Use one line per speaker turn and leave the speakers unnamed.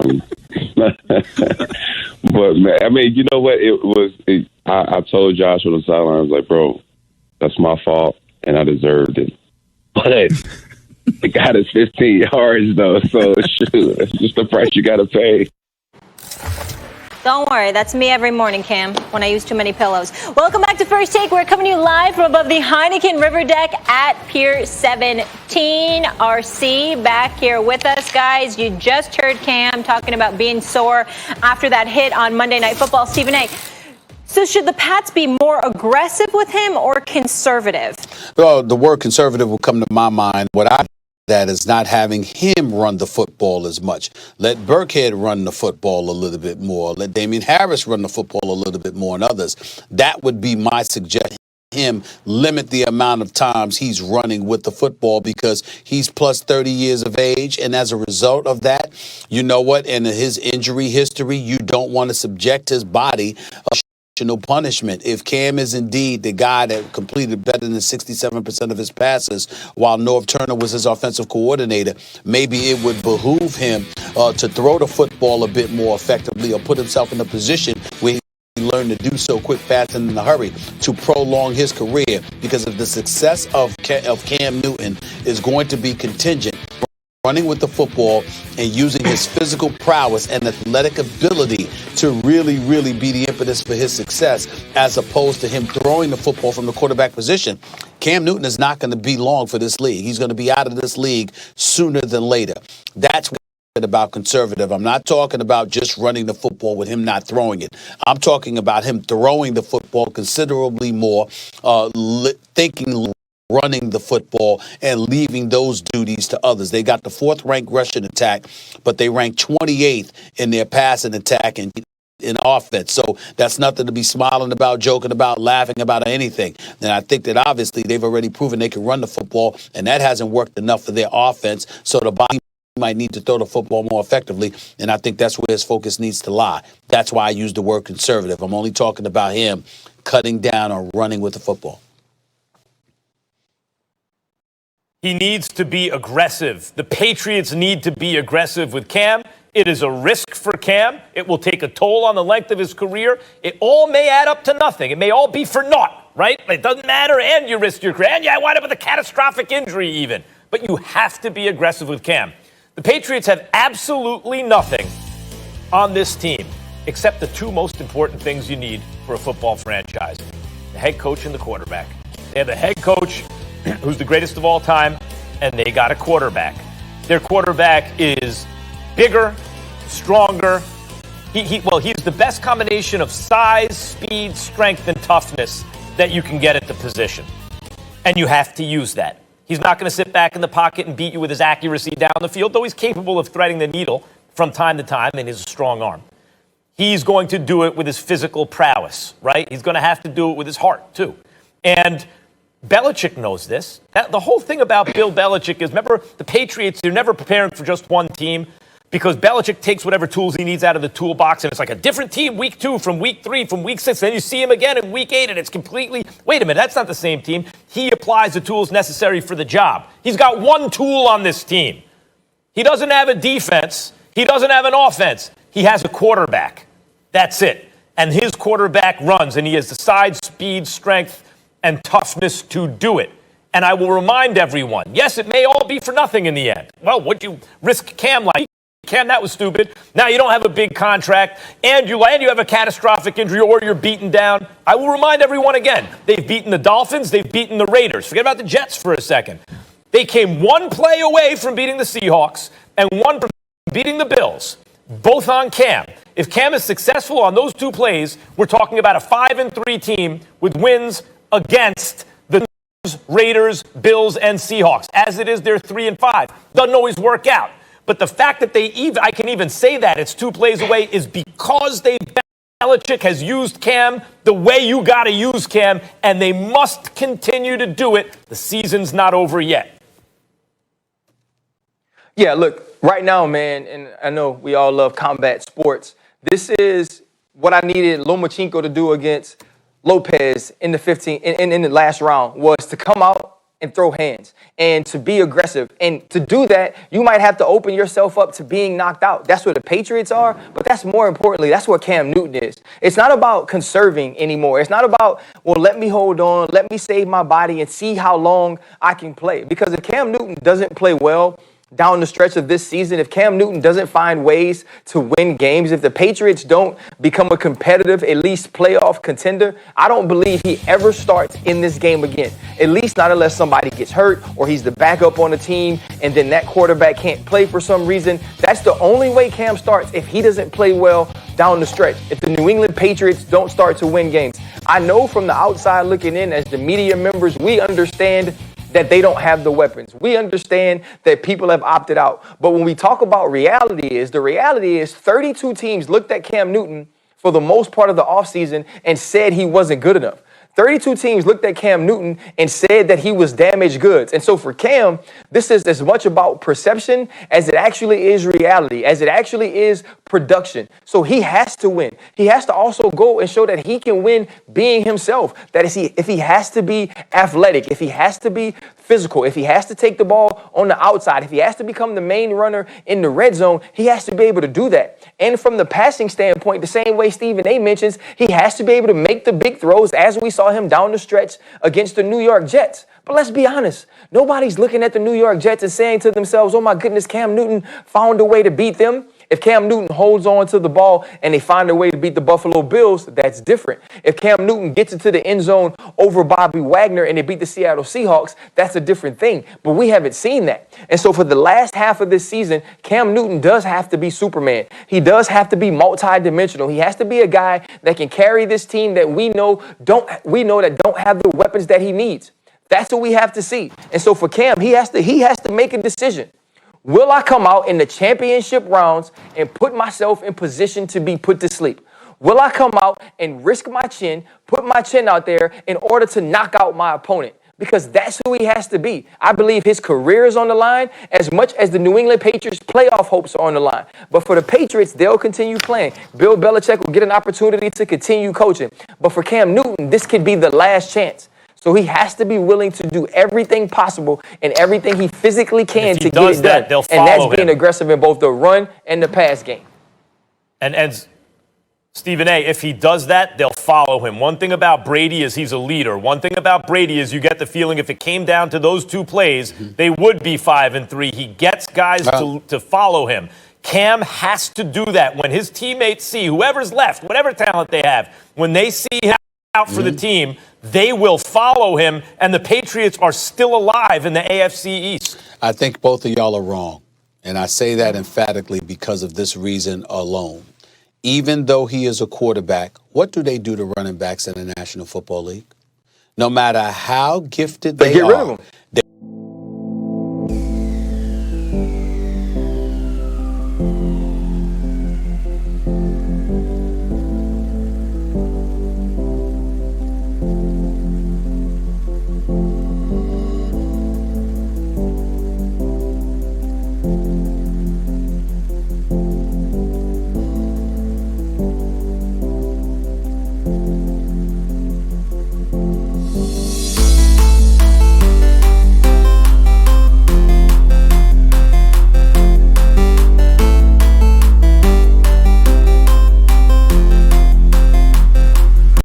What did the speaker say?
But man, I mean, you know what? I told Josh on the sidelines, like, bro, that's my fault, and I deserved it. But the guy is 15 yards, though, so shoot, that's just the price you got to pay.
Don't worry, that's me every morning, Cam, when I use too many pillows. Welcome back to First Take. We're coming to you live from above the Heineken River Deck at Pier 17. RC back here with us, guys. You just heard Cam talking about being sore after that hit on Monday Night Football. Stephen A., so should the Pats be more aggressive with him or conservative?
Well, the word conservative will come to my mind. What I that is not having him run the football as much. Let Burkhead run the football a little bit more. Let Damian Harris run the football a little bit more and others. That would be my suggestion. Him limit the amount of times he's running with the football because he's plus 30 years of age. And as a result of that, you know what? In his injury history, you don't want to subject his body punishment. If Cam is indeed the guy that completed better than 67% of his passes while Norv Turner was his offensive coordinator, maybe it would behoove him to throw the football a bit more effectively or put himself in a position where he learned to do so quick, fast, and in a hurry to prolong his career, because of the success of Cam Newton is going to be contingent running with the football and using his physical prowess and athletic ability to really, really be the impetus for his success, as opposed to him throwing the football from the quarterback position. Cam Newton is not going to be long for this league. He's going to be out of this league sooner than later. That's what I'm about conservative. I'm not talking about just running the football with him not throwing it. I'm talking about him throwing the football considerably more, thinking running the football and leaving those duties to others. They got the 4th-ranked rushing attack, but they rank 28th in their passing attack and in offense. So that's nothing to be smiling about, joking about, laughing about, or anything. And I think that obviously they've already proven they can run the football, and that hasn't worked enough for their offense. So the body might need to throw the football more effectively, and I think that's where his focus needs to lie. That's why I use the word conservative. I'm only talking about him cutting down on running with the football.
He needs to be aggressive. The Patriots need to be aggressive with Cam. It is a risk for Cam. It will take a toll on the length of his career. It all may add up to nothing. It may all be for naught, right? It doesn't matter, and you risk your career, and you wind up with a catastrophic injury even. But you have to be aggressive with Cam. The Patriots have absolutely nothing on this team except the two most important things you need for a football franchise: the head coach and the quarterback. They have the head coach, who's the greatest of all time, and they got a quarterback. Their quarterback is bigger, stronger. He's the best combination of size, speed, strength, and toughness that you can get at the position. And you have to use that. He's not going to sit back in the pocket and beat you with his accuracy down the field, though he's capable of threading the needle from time to time, and he has a strong arm. He's going to do it with his physical prowess, right? He's going to have to do it with his heart, too. And Belichick knows this. The whole thing about Bill Belichick is, remember, the Patriots, they're never preparing for just one team, because Belichick takes whatever tools he needs out of the toolbox, and it's like a different team week 2, from week 3, from week 6. Then you see him again in week 8, and it's completely, wait a minute, that's not the same team. He applies the tools necessary for the job. He's got one tool on this team. He doesn't have a defense. He doesn't have an offense. He has a quarterback. That's it. And his quarterback runs, and he has the size, speed, strength, and toughness to do it. And I will remind everyone, yes, it may all be for nothing in the end. Well, would you risk Cam like Cam? That was stupid. Now you don't have a big contract, and you have a catastrophic injury, or you're beaten down. I will remind everyone again, they've beaten the Dolphins, they've beaten the Raiders. Forget about the Jets for a second. They came one play away from beating the Seahawks and one from beating the Bills, both on Cam. If Cam is successful on those two plays, we're talking about a 5-3 team with wins against the Raiders, Bills, and Seahawks. As it is, they're 3-5. Doesn't always work out. But the fact that I can even say that it's 2 plays away is because Belichick has used Cam the way you got to use Cam, and they must continue to do it. The season's not over yet.
Yeah, look, right now, man, and I know we all love combat sports. This is what I needed Lomachenko to do against Lopez in the 15 in the last round, was to come out and throw hands and to be aggressive. And to do that, you might have to open yourself up to being knocked out. That's where the Patriots are, but that's more importantly, that's where Cam Newton is. It's not about conserving anymore. It's not about, well, let me hold on, let me save my body and see how long I can play. Because if Cam Newton doesn't play well down the stretch of this season, if Cam Newton doesn't find ways to win games, if the Patriots don't become a competitive, at least playoff contender, I don't believe he ever starts in this game again. At least not unless somebody gets hurt or he's the backup on the team and then that quarterback can't play for some reason. That's the only way Cam starts if he doesn't play well down the stretch. If the New England Patriots don't start to win games. I know from the outside looking in, as the media members, we understand that they don't have the weapons. We understand that people have opted out. But when we talk about the reality is 32 teams looked at Cam Newton for the most part of the offseason and said he wasn't good enough. 32 teams looked at Cam Newton and said that he was damaged goods. And so for Cam, this is as much about perception as it actually is reality, as it actually is production. So he has to win. He has to also go and show that he can win being himself. That is, if he has to be athletic, if he has to be physical, if he has to take the ball on the outside, if he has to become the main runner in the red zone, he has to be able to do that. And from the passing standpoint, the same way Stephen A mentions, he has to be able to make the big throws as we saw him down the stretch against the New York Jets. But let's be honest, nobody's looking at the New York Jets and saying to themselves, oh my goodness, Cam Newton found a way to beat them. If Cam Newton holds on to the ball and they find a way to beat the Buffalo Bills, that's different. If Cam Newton gets into the end zone over Bobby Wagner and they beat the Seattle Seahawks, that's a different thing. But we haven't seen that. And so for the last half of this season, Cam Newton does have to be Superman. He does have to be multidimensional. He has to be a guy that can carry this team that we know don't have the weapons that he needs. That's what we have to see. And so for Cam, he has to make a decision. Will I come out in the championship rounds and put myself in position to be put to sleep? Will I come out and risk my chin, put my chin out there in order to knock out my opponent? Because that's who he has to be. I believe his career is on the line as much as the New England Patriots playoff hopes are on the line. But for the Patriots, they'll continue playing. Bill Belichick will get an opportunity to continue coaching. But for Cam Newton, this could be the last chance. So he has to be willing to do everything possible and everything he physically can to get it done. And that's being aggressive in both the run and the pass game.
And Stephen A., if he does that, they'll follow him. One thing about Brady is he's a leader. One thing about Brady is you get the feeling if it came down to those two plays, they would be 5-3. He gets guys to follow him. Cam has to do that when his teammates see, whoever's left, whatever talent they have, when they see him out for the team, they will follow him, and the Patriots are still alive in the AFC East.
I think both of y'all are wrong, and I say that emphatically because of this reason alone. Even though he is a quarterback, what do they do to running backs in the National Football League? No matter how gifted they
get
are,
rid of them.